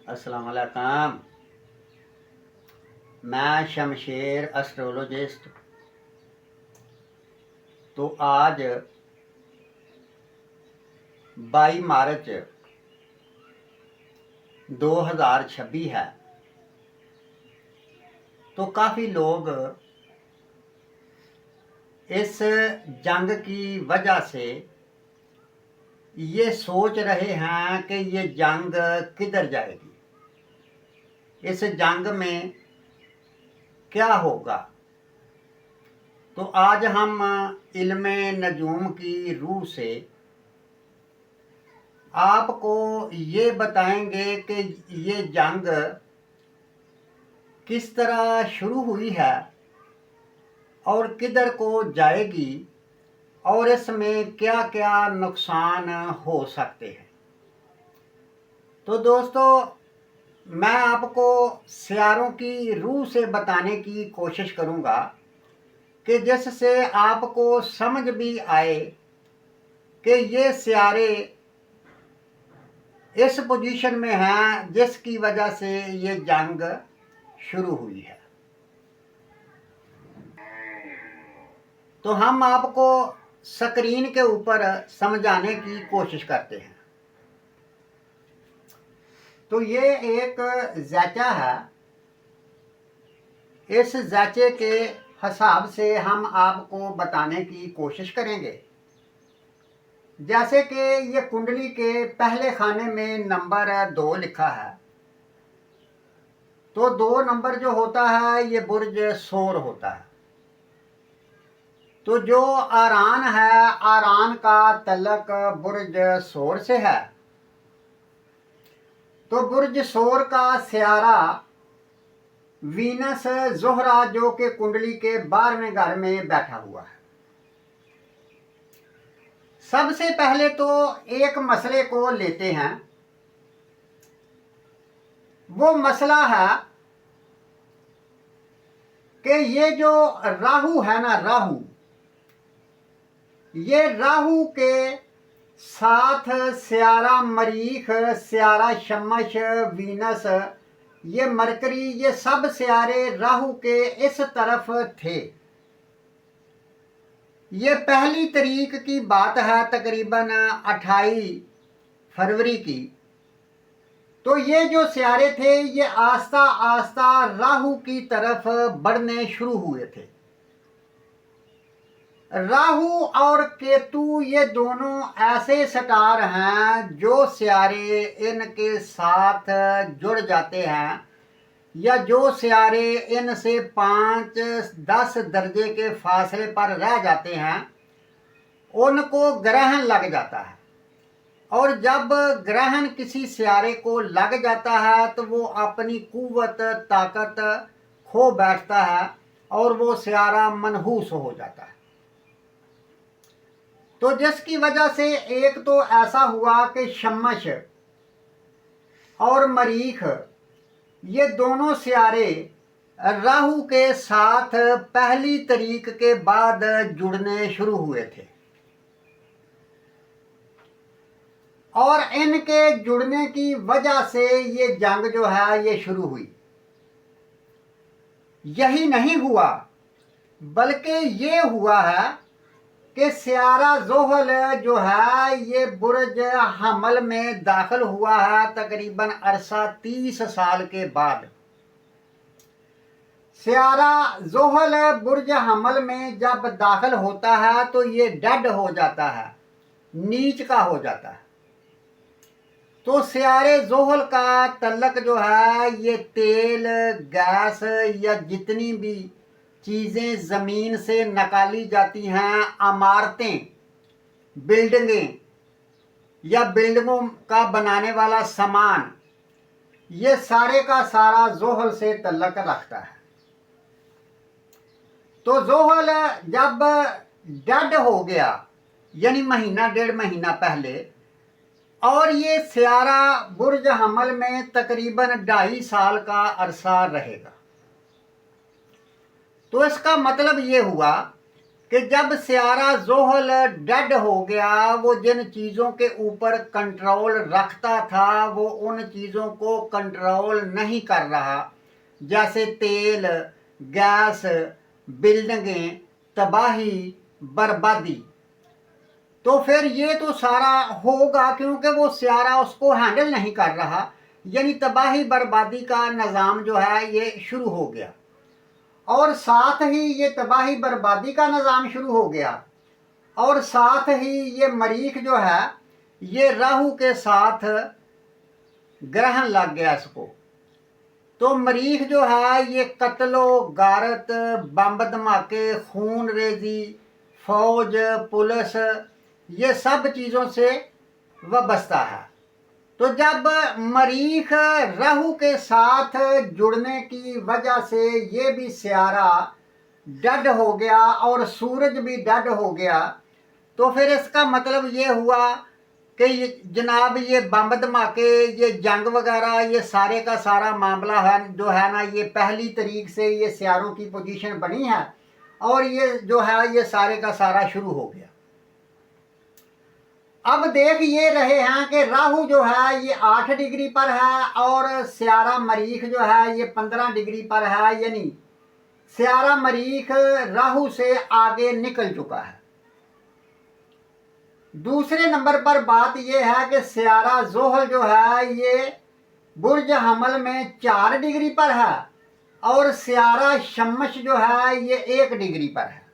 अस्सलाम वालेकुम। मैं शमशेर एस्ट्रोलॉजिस्ट। तो आज 22 मार्च 2026 है। तो काफ़ी लोग इस जंग की वजह से ये सोच रहे हैं कि ये जंग किधर जाएगी, इस जंग में क्या होगा। तो आज हम इल्म नजूम की रूह से आपको ये बताएंगे कि ये जंग किस तरह शुरू हुई है और किधर को जाएगी और इसमें क्या क्या नुकसान हो सकते हैं। तो दोस्तों, मैं आपको सियारों की रूह से बताने की कोशिश करूंगा कि जिससे आपको समझ भी आए कि ये सियारे इस पोजीशन में हैं जिसकी वजह से ये जंग शुरू हुई है। तो हम आपको स्क्रीन के ऊपर समझाने की कोशिश करते हैं। तो ये एक ज़ैचा है। इस ज़ैचे के हिसाब से हम आपको बताने की कोशिश करेंगे। जैसे कि ये कुंडली के पहले खाने में नंबर 2 लिखा है, तो 2 नंबर जो होता है ये बुर्ज सोर होता है। तो जो आरान है, आरान का तल्लक बुर्ज सोर से है। तो बुर्ज सोर का सियारा वीनस जोहरा जो कि कुंडली के 12वें घर में बैठा हुआ है। सबसे पहले तो एक मसले को लेते हैं। वो मसला है कि ये जो राहु है ना, राहु, ये राहु के साथ सियारा मरीख, सियारा शमश, वीनस, ये मरकरी, ये सब सियारे राहु के इस तरफ थे। ये 1 तारीख की बात है, तकरीबन 28 फरवरी की। तो ये जो सियारे थे ये आस्ता आस्ता राहु की तरफ बढ़ने शुरू हुए थे। राहु और केतु ये दोनों ऐसे स्टार हैं जो सियारे इनके साथ जुड़ जाते हैं, या जो सियारे इनसे 5-10 दर्जे के फासले पर रह जाते हैं, उनको ग्रहण लग जाता है। और जब ग्रहण किसी सियारे को लग जाता है तो वो अपनी कुव्वत ताकत खो बैठता है और वो सियारा मनहूस हो जाता है। तो जिसकी वजह से एक तो ऐसा हुआ कि शमश और मरीख ये दोनों सियारे राहु के साथ 1 तारीख के बाद जुड़ने शुरू हुए थे। और इनके जुड़ने की वजह से ये जंग जो है ये शुरू हुई। यही नहीं हुआ, बल्कि ये हुआ है कि सियारा जोहल जो है ये बुर्ज हमल में दाखिल हुआ है तकरीबन अरसा 30 साल के बाद। सियारा जोहल बुर्ज हमल में जब दाखिल होता है तो ये डेड हो जाता है, नीच का हो जाता है। तो सियारे जोहल का तल्लक जो है ये तेल, गैस या जितनी भी चीज़ें ज़मीन से निकाली जाती हैं, इमारतें, बिल्डिंगें या बिल्डिंगों का बनाने वाला सामान, ये सारे का सारा जोहल से तल्लक रखता है। तो जोहल जब डेड हो गया, यानी महीना 1.5 महीना पहले, और ये सियारा बुर्ज हमल में तकरीबन 2.5 साल का अरसा रहेगा। तो इसका मतलब ये हुआ कि जब सियारा ज़ोहल डेड हो गया, वो जिन चीज़ों के ऊपर कंट्रोल रखता था वो उन चीज़ों को कंट्रोल नहीं कर रहा, जैसे तेल, गैस, बिल्डिंगें, तबाही, बर्बादी। तो फिर ये तो सारा होगा क्योंकि वो सियारा उसको हैंडल नहीं कर रहा, यानी तबाही बर्बादी का निज़ाम जो है ये शुरू हो गया। और साथ ही ये तबाही बर्बादी का निज़ाम शुरू हो गया और साथ ही ये मरीख जो है ये राहु के साथ ग्रहण लग गया इसको। तो मरीख जो है ये कत्लो गारत, बम धमाके, खून रेजी, फौज, पुलिस, ये सब चीज़ों से वाबस्ता है। तो जब मरीख राहु के साथ जुड़ने की वजह से ये भी सियारा डेड हो गया और सूरज भी डेड हो गया, तो फिर इसका मतलब ये हुआ कि जनाब ये बम धमाके, ये जंग वगैरह, ये सारे का सारा मामला है जो है ना, ये पहली तारीख से ये सियारों की पोजीशन बनी है और ये जो है ये सारे का सारा शुरू हो गया। अब देख ये रहे हैं कि राहु जो है ये 8 डिग्री पर है और सियारा मरीख जो है ये 15 डिग्री पर है, यानी सियारा मरीख राहु से आगे निकल चुका है। दूसरे नंबर पर बात यह है कि सियारा ज़ोहल जो है ये बुर्ज हमल में 4 डिग्री पर है और सियारा शम्स जो है ये 1 डिग्री पर है।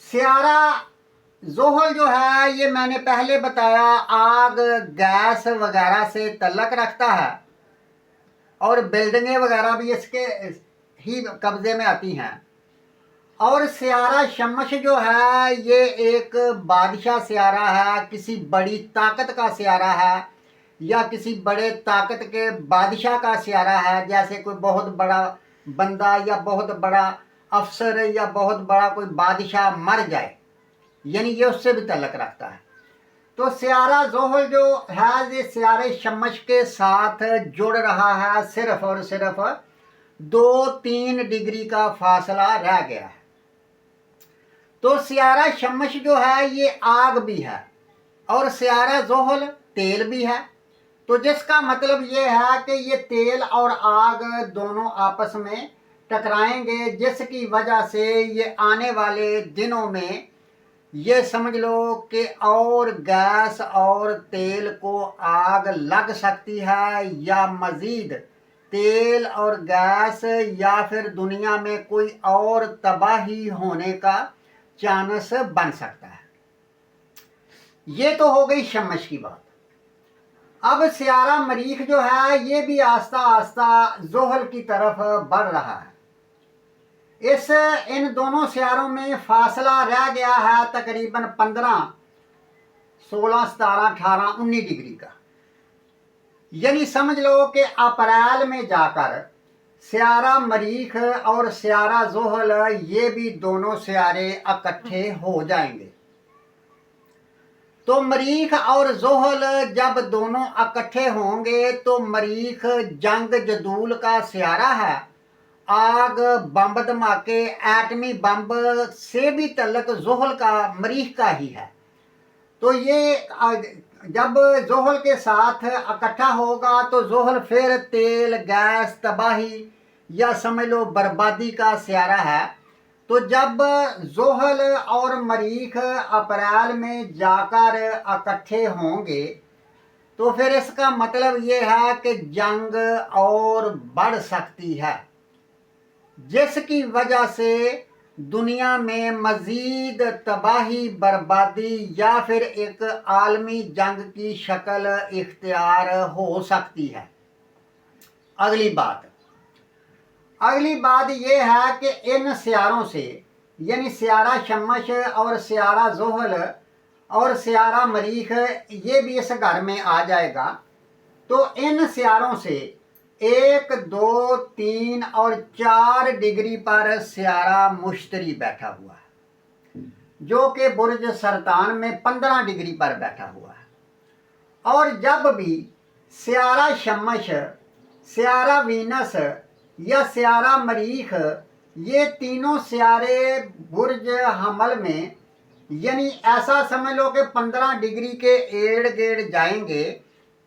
सियारा ज़ोहल जो है ये मैंने पहले बताया आग, गैस वगैरह से तल्लक रखता है और बिल्डिंगें वगैरह भी इसके ही कब्जे में आती हैं। और सियारा शम्स जो है ये एक बादशाह सियारा है, किसी बड़ी ताकत का सियारा है या किसी बड़े ताकत के बादशाह का सियारा है, जैसे कोई बहुत बड़ा बंदा या बहुत बड़ा अफसर या बहुत बड़ा कोई बादशाह मर जाए, यानी ये उससे भी तल्लक रखता है। तो सियारा ज़ोहल जो है ये सियारे शम्स के साथ जुड़ रहा है, सिर्फ और सिर्फ 2-3 डिग्री का फासला रह गया है। तो सियारा शम्स जो है ये आग भी है और सियारा ज़ोहल तेल भी है। तो जिसका मतलब ये है कि ये तेल और आग दोनों आपस में टकराएंगे, जिसकी वजह से ये आने वाले दिनों में ये समझ लो कि और गैस और तेल को आग लग सकती है या मज़ीद तेल और गैस या फिर दुनिया में कोई और तबाही होने का चांस बन सकता है। ये तो हो गई शम्स की बात। अब सियारा मरीख जो है ये भी आस्ता आस्ता ज़ोहल की तरफ बढ़ रहा है। इन दोनों सियारों में फासला रह गया है तकरीबन 15, 16, 17, 18, 19 डिग्री का, यानी समझ लो कि अप्रैल में जाकर सियारा मरीख और सियारा ज़ोहल ये भी दोनों सियारे इकट्ठे हो जाएंगे। तो मरीख और ज़ोहल जब दोनों इकट्ठे होंगे तो मरीख जंग जदूल का सियारा है, आग, बम धमाके, एटमी बम से भी तल्लक ज़ोहल का मरीख का ही है। तो ये जब ज़ोहल के साथ इकट्ठा होगा तो ज़ोहल फिर तेल, गैस, तबाही या समझ लो बर्बादी का सियारा है। तो जब ज़ोहल और मरीख अप्रैल में जाकर इकट्ठे होंगे तो फिर इसका मतलब ये है कि जंग और बढ़ सकती है, जिसकी वजह से दुनिया में मज़ीद तबाही, बर्बादी या फिर एक आलमी जंग की शक्ल इख्तियार हो सकती है। अगली बात यह है कि इन सियारों से यानी सियारा शम्स और सियारा ज़ोहल और सियारा मरीख ये भी इस घर में आ जाएगा। तो इन सियारों से 1, 2, 3 और 4 डिग्री पर सियारा मुश्तरी बैठा हुआ है, जो कि बुर्ज सरतान में 15 डिग्री पर बैठा हुआ है। और जब भी सियारा शम्स, सियारा वीनस या सियारा मरीख ये तीनों सियारे बुर्ज हमल में, यानी ऐसा समझ लो कि 15 डिग्री के इर्द गिर्द जाएंगे,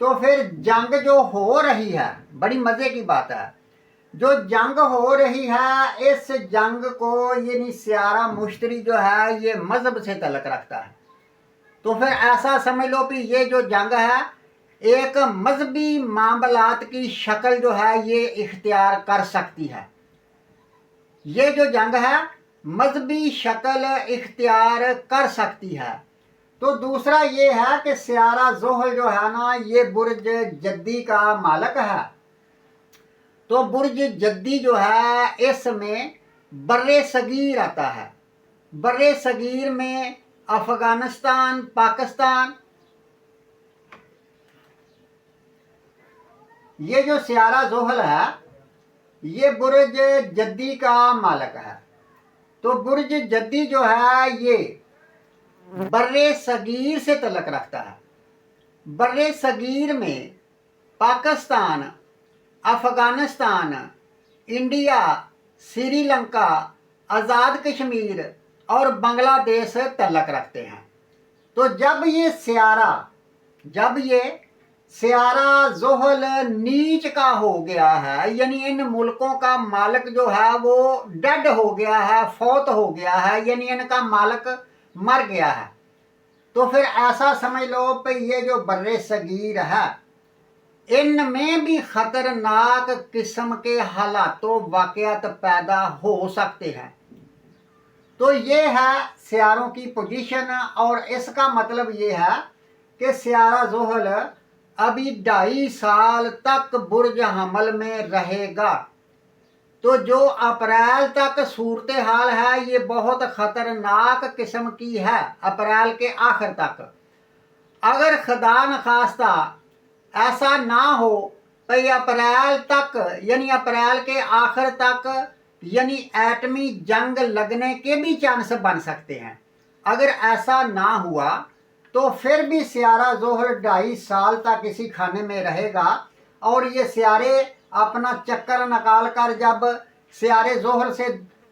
तो फिर जंग जो हो रही है, बड़ी मज़े की बात है, जो जंग हो रही है इस जंग को यानी सियारा मुश्तरी जो है ये मज़हब से तल्लुक़ रखता है। तो फिर ऐसा समझ लो कि ये जो जंग है एक मजहबी मामलात की शक्ल जो है ये इख्तियार कर सकती है। ये जो जंग है मजहबी शक्ल इख्तियार कर सकती है। तो दूसरा ये है कि सियारा ज़ोहल जो है ना ये बुर्ज जद्दी का मालक है। तो बुर्ज जद्दी जो है इसमें बर्रे सगीर आता है। बर्रे सगीर में अफ़गानिस्तान, पाकिस्तान, ये जो सियारा ज़ोहल है ये बुर्ज जद्दी का मालक है। तो बुर्ज जद्दी जो है ये बर्रे सगीर से तल्लुक़ रखता है। बर्रे सगीर में पाकिस्तान, अफ़गानिस्तान, इंडिया, श्रीलंका, आज़ाद कश्मीर और बांग्लादेश तल्लुक़ रखते हैं। तो जब ये सियारा ज़ोहल नीच का हो गया है, यानी इन मुल्कों का मालिक जो है वो डेड हो गया है, फौत हो गया है, यानी इनका मालिक मर गया है, तो फिर ऐसा समझ लो कि ये जो बर्रे सगीर है इनमें भी ख़तरनाक किस्म के हालातों वाक़यात पैदा हो सकते हैं। तो ये है सियारों की पोजीशन, और इसका मतलब ये है कि सियारा ज़ोहल अभी 2.5 साल तक बुर्ज हमल में रहेगा। तो जो अप्रैल तक सूरत हाल है ये बहुत ख़तरनाक किस्म की है, अप्रैल के आखिर तक। अगर खुदा न खास्ता ऐसा ना हो तो अप्रैल तक, यानी अप्रैल के आखिर तक, यानी एटमी जंग लगने के भी चांस बन सकते हैं। अगर ऐसा ना हुआ तो फिर भी सियारा ज़ोहल 2.5 साल तक इसी खाने में रहेगा, और ये सियारे अपना चक्कर निकाल कर जब सियारे ज़ोहल से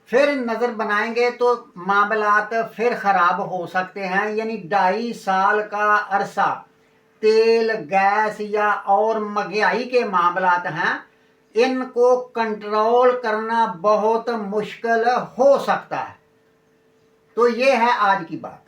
फिर नज़र बनाएंगे तो मामलात फिर ख़राब हो सकते हैं। यानी 2.5 साल का अरसा तेल, गैस या और महंगाई के मामलात हैं, इनको कंट्रोल करना बहुत मुश्किल हो सकता है। तो ये है आज की बात।